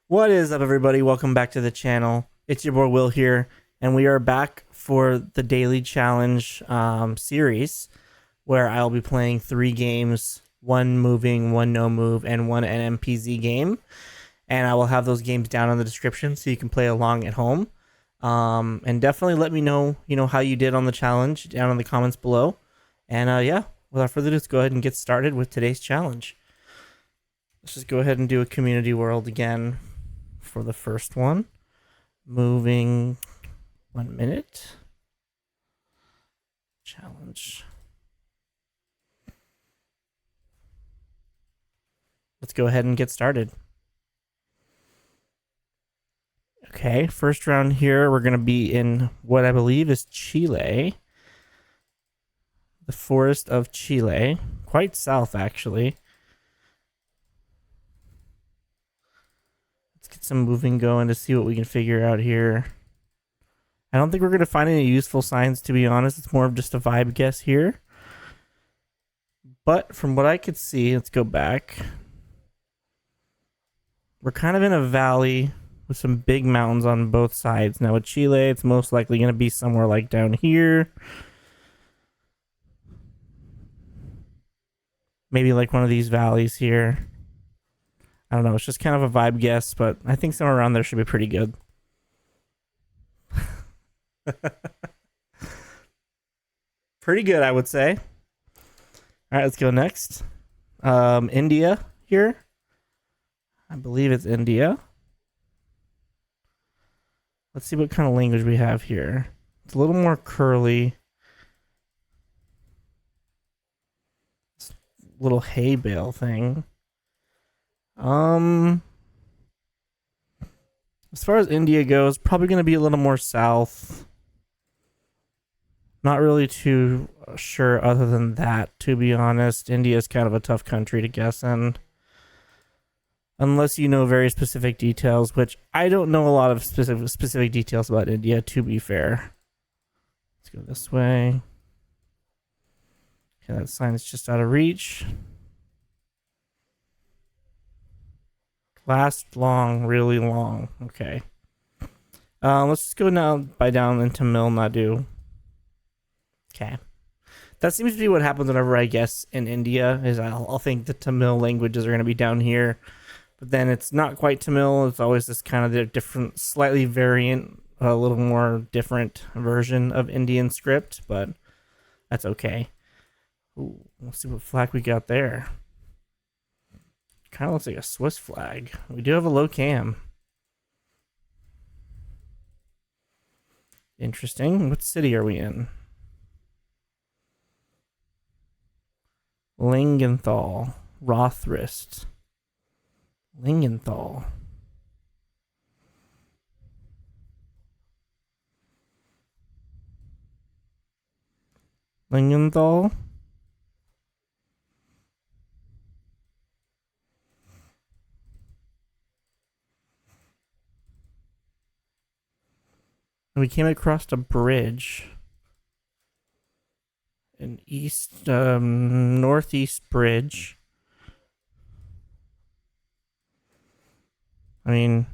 What is up, everybody? Welcome back to the channel. It's your boy Will here, and we are back for the daily challenge series, where I'll be playing 3 games: one moving, one no move, and one NMPZ game. And I will have those games down in the description so you can play along at home. And definitely let me know, how you did on the challenge down in the comments below. And yeah, without further ado, let's go ahead and get started with today's challenge. Let's just go ahead and do a community world again for the first one. Moving 1 minute. Challenge. Let's go ahead and get started. Okay, first round here, we're going to be in what I believe is Chile. The forest of Chile. Quite south, actually. Let's get some moving going to see what we can figure out here. I don't think we're going to find any useful signs, to be honest. It's more of just a vibe guess here. But from what I could see, let's go back. We're kind of in a valley with some big mountains on both sides. Now with Chile, it's most likely going to be somewhere like down here. Maybe like one of these valleys here. I don't know. It's just kind of a vibe guess, but I think somewhere around there should be pretty good. Pretty good, I would say. All right, let's go next. India here. I believe it's India. Let's see what kind of language we have here. It's a little more curly. This little hay bale thing. As far as India goes, probably going to be a little more south. Not really too sure other than that, to be honest. India is kind of a tough country to guess in. Unless you know very specific details, which I don't know a lot of specific details about India, to be fair. Let's go this way. Okay, that sign is just out of reach. Last long, really long. Okay. Let's just go now down into Tamil Nadu. Okay. That seems to be what happens whenever I guess in India, is I'll think the Tamil languages are going to be down here. But then it's not quite Tamil. It's always this kind of different, slightly variant, a little more different version of Indian script, but that's okay. Ooh, let's see what flag we got there. Kind of looks like a Swiss flag. We do have a low cam. Interesting. What city are we in? Langenthal. Rothrist. Langenthal. Langenthal. And we came across a bridge. An northeast bridge. I mean,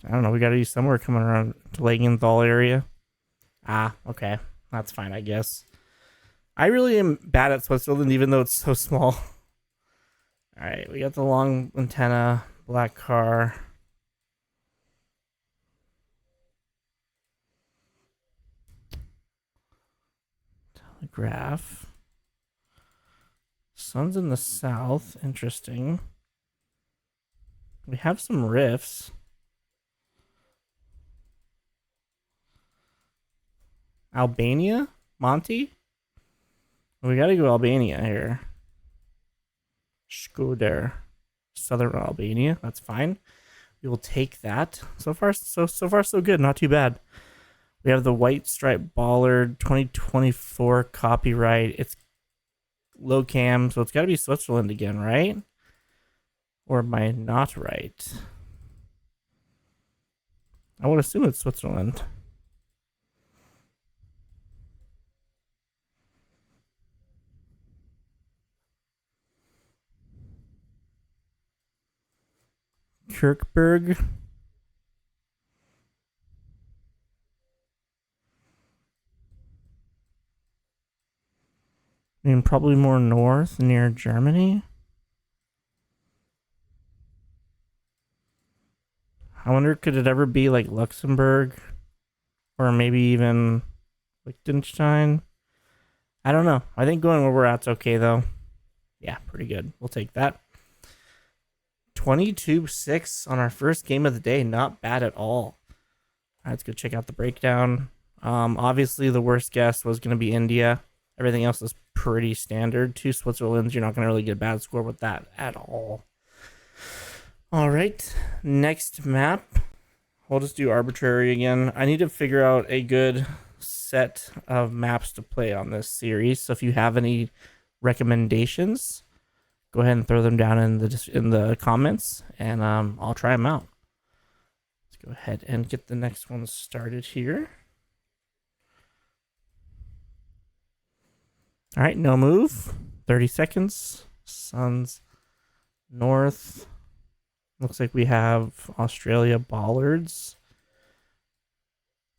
I don't know. We got to be somewhere coming around to Langenthal area. Ah, okay. That's fine, I guess. I really am bad at Switzerland, even though it's so small. All right, we got the long antenna, black car. Telegraph. Sun's in the south. Interesting. We have some riffs. Albania? Monty? We gotta go Albania here. Shkoder. Southern Albania. That's fine. We will take that. So far so good. Not too bad. We have the white stripe bollard 2024 copyright. It's low cam, so it's got to be Switzerland again, right? Or am I not right? I would assume it's Switzerland. Kirkberg. I mean, probably more north, near Germany. I wonder, could it ever be like Luxembourg? Or maybe even Liechtenstein? I don't know. I think going where we're at's okay, though. Yeah, pretty good. We'll take that. 22-6 on our first game of the day. Not bad at all. All right, let's go check out the breakdown. Obviously, the worst guess was going to be India. Everything else is pretty standard. 2 Switzerlands. You're not going to really get a bad score with that at all. All right, next map. We'll just do arbitrary again. I need to figure out a good set of maps to play on this series. So if you have any recommendations, go ahead and throw them down in the comments, and I'll try them out. Let's go ahead and get the next one started here. All right, no move. 30 seconds. Suns north. Looks like we have Australia bollards.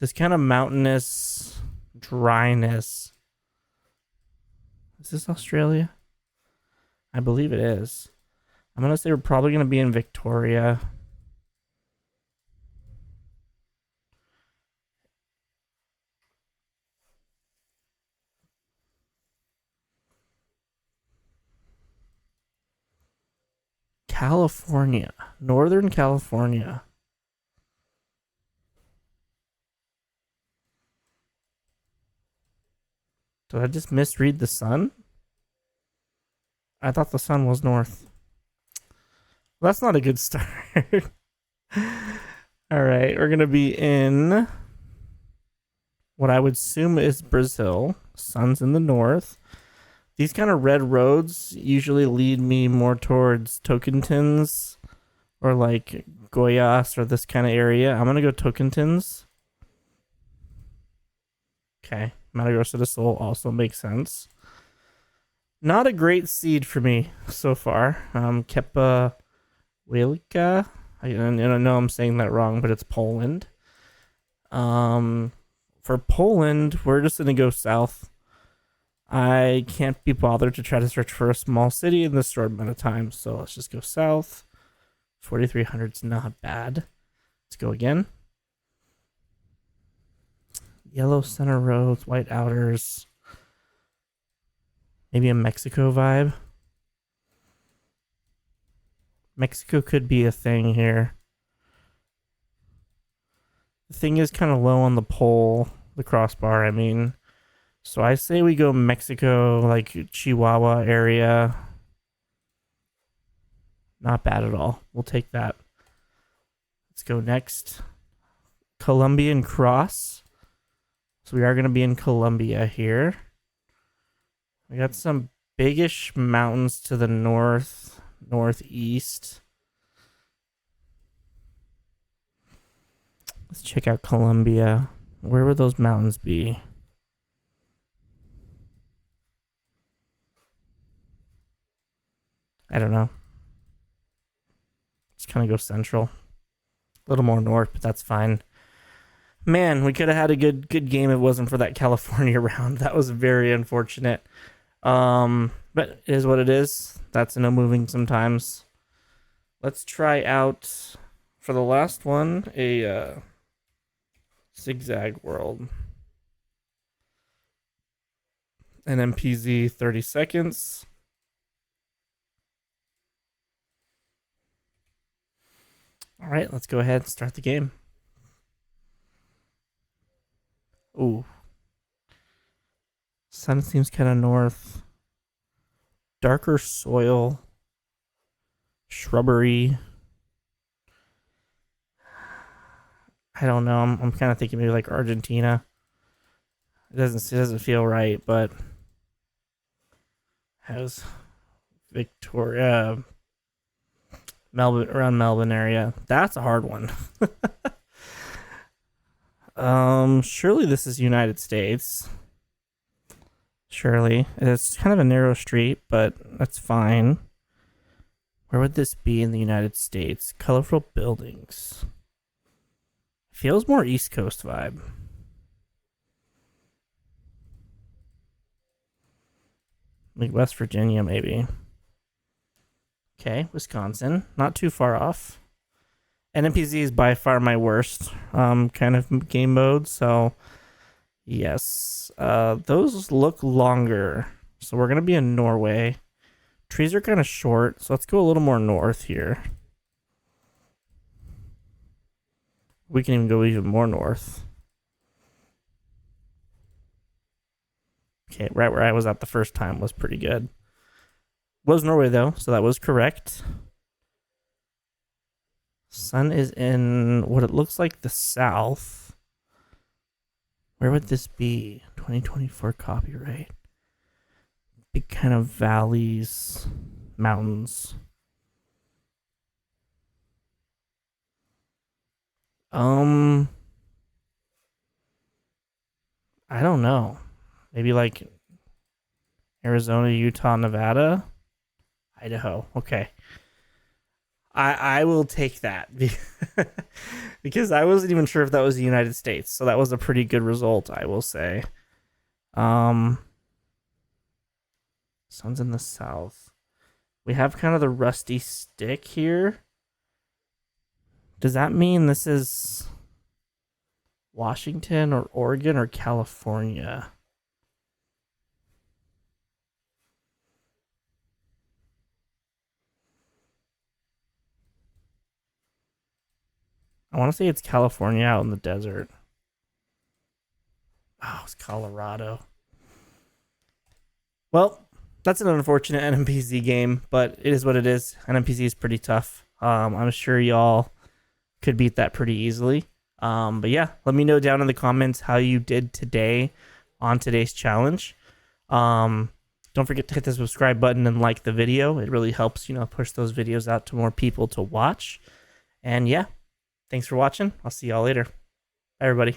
This kind of mountainous dryness. Is this Australia? I believe it is. I'm going to say we're probably going to be in Victoria. California. Northern California. Did I just misread the sun? I thought the sun was north. Well, that's not a good start. All right, we're going to be in what I would assume is Brazil. Sun's in the north. These kind of red roads usually lead me more towards Tocantins or like Goiás or this kind of area. I'm going to go Tocantins. Okay. Mato Grosso do Sul also makes sense. Not a great seed for me so far. Kepa Wielka. I know I'm saying that wrong, but it's Poland. For Poland, we're just going to go south. I can't be bothered to try to search for a small city in this short amount of time, so let's just go south. 4,300 is not bad. Let's go again. Yellow center roads, white outers. Maybe a Mexico vibe. Mexico could be a thing here. The thing is kind of low on the pole, the crossbar, I mean. So I say we go Mexico, like Chihuahua area. Not bad at all. We'll take that. Let's go next. Colombian cross. So we are going to be in Colombia here. We got some biggish mountains to the north, northeast. Let's check out Colombia. Where would those mountains be? I don't know. Just kind of go central. A little more north, but that's fine. Man, we could have had a good game if it wasn't for that California round. That was very unfortunate. But it is what it is. That's no moving sometimes. Let's try out, for the last one, a zigzag world. NMPZ 30 seconds. All right, let's go ahead and start the game. Ooh. Sun seems kind of north. Darker soil. Shrubbery. I don't know. I'm kind of thinking maybe like Argentina. It doesn't feel right, but has Victoria, Melbourne, around Melbourne area. That's a hard one. Surely this is United States. Surely. It's kind of a narrow street, but that's fine. Where would this be in the United States? Colorful buildings. Feels more East Coast vibe. Like West Virginia, maybe. Okay, Wisconsin. Not too far off. NMPZ is by far my worst kind of game mode, so yes. Those look longer. So we're going to be in Norway. Trees are kind of short, so let's go a little more north here. We can even go even more north. Okay, right where I was at the first time was pretty good. Was Norway though, so that was correct. Sun is in what it looks like the south. Where would this be? 2024 copyright. Big kind of valleys, mountains. I don't know. Maybe like Arizona, Utah, Nevada, Idaho. Okay. I will take that because I wasn't even sure if that was the United States. So that was a pretty good result, I will say. Sun's in the south. We have kind of the rusty stick here. Does that mean this is Washington or Oregon or California? I want to say it's California out in the desert. Oh, it's Colorado. Well, that's an unfortunate NMPZ game, but it is what it is. NMPZ is pretty tough. I'm sure y'all could beat that pretty easily. But yeah, let me know down in the comments how you did today on today's challenge. Don't forget to hit the subscribe button and like the video. It really helps, push those videos out to more people to watch. And yeah, thanks for watching. I'll see y'all later. Bye, everybody.